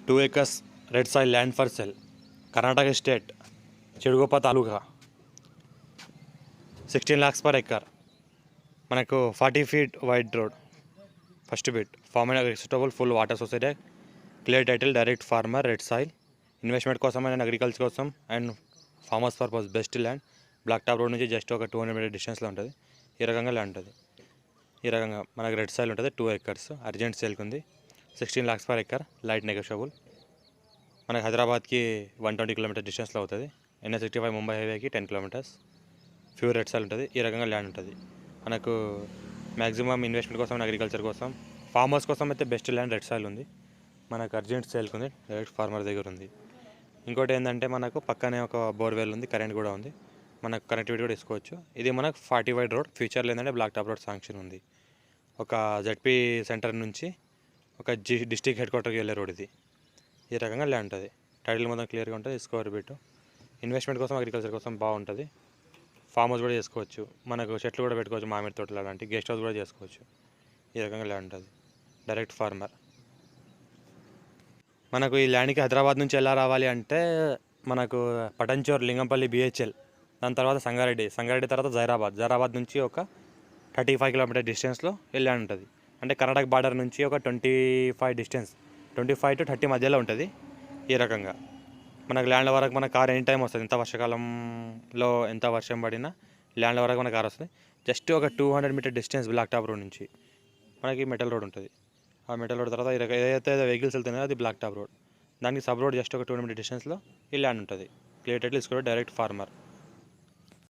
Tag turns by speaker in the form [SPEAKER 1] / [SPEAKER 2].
[SPEAKER 1] 2 acres red soil land for sale, Karnataka state, Chidugoppa taluka, 16 lakhs per acre. మనకు 40 feet wide road. First bit, farm and acceptable full water society, clear title, direct farmer, red soil, investment కోసం and agriculture కోసం and farmers purpose best land. Black top road నుంచి just ఒక 200 metre డిస్టెన్స్లో ఉంటుంది. ఈ రకంగా land ఉంటుంది. ఈ రకంగా మనకు రెడ్ సాయిల్ ఉంటుంది. 2 acres అర్జెంట్ సేల్కి ఉంది. 16 lakhs per acre, light negotiable. మనకు హైదరాబాద్కి 120 కిలోమీటర్ డిస్టెన్స్లో అవుతుంది. NH65 ముంబై హైవేకి 10 kilometers. ప్యూర్ రెడ్ సాయిల్ ఉంటుంది. ఈ రకంగా ల్యాండ్ ఉంటుంది. మనకు మ్యాక్సిమం ఇన్వెస్ట్మెంట్ కోసం అగ్రికల్చర్ కోసం ఫార్మర్స్ కోసం అయితే బెస్ట్ ల్యాండ్ రెడ్ సాయిల్ ఉంది. మనకు అర్జెంట్ సేల్కి ఉంది. డైరెక్ట్ ఫార్మర్ దగ్గర ఉంది. ఇంకోటి ఏంటంటే మనకు పక్కనే ఒక బోర్వెల్ ఉంది, కరెంట్ కూడా ఉంది. మనకు కనెక్టివిటీ కూడా తీసుకోవచ్చు. ఇది మనకు 40 wide రోడ్. ఫ్యూచర్లో ఏంటంటే బ్లాక్ టాప్ రోడ్ శాంక్షన్ ఉంది. ఒక జెడ్పీ సెంటర్ నుంచి ఒక డిస్ట్రిక్ట్ హెడ్ క్వార్టర్కి వెళ్ళే రోడ్ ఇది. ఈ రకంగా ల్యాండ్ ఉంటుంది. టైటిల్ మొత్తం క్లియర్గా ఉంటుంది. Square bit. ఇన్వెస్ట్మెంట్ కోసం అగ్రికల్చర్ కోసం బాగుంటుంది. ఫామ్ హౌస్ కూడా చేసుకోవచ్చు. మనకు చెట్లు కూడా పెట్టుకోవచ్చు, మామిడి తోటలు అలాంటి. గెస్ట్ హౌస్ కూడా చేసుకోవచ్చు. ఈ రకంగా ల్యాండ్ ఉంటుంది. Direct farmer. మనకు ఈ ల్యాండ్కి హైదరాబాద్ నుంచి ఎలా రావాలి అంటే మనకు పటంచోర్, లింగంపల్లి, BHL, దాని తర్వాత సంగారెడ్డి తర్వాత జైరాబాద్ నుంచి ఒక 35 kilometer డిస్టెన్స్లో ఈ ల్యాండ్ ఉంటుంది. అంటే కర్ణాటక బార్డర్ నుంచి ఒక 25 డిస్టెన్స్, 25 to 30 మధ్యలో ఉంటుంది. ఈ రకంగా మనకు ల్యాండ్ వరకు మన కార్ ఎనీ టైం వస్తుంది. ఎంత వర్షాకాలంలో ఎంత వర్షం పడినా ల్యాండ్ వరకు మన కార్ వస్తుంది. జస్ట్ ఒక 200 meter distance black top road నుంచి మనకి మెటల్ రోడ్ ఉంటుంది. ఆ మెటల్ రోడ్ తర్వాత ఏదైతే వెహికల్స్ వెళ్తున్నాయో అది బ్లాక్ టాప్ రోడ్. దానికి సబ్ రోడ్ జస్ట్ ఒక 200 meter డిస్టెన్స్లో ఈ ల్యాండ్ ఉంటుంది. క్లియర్ టైటిల్ ఇసుకోవడం డైరెక్ట్ ఫార్మర్.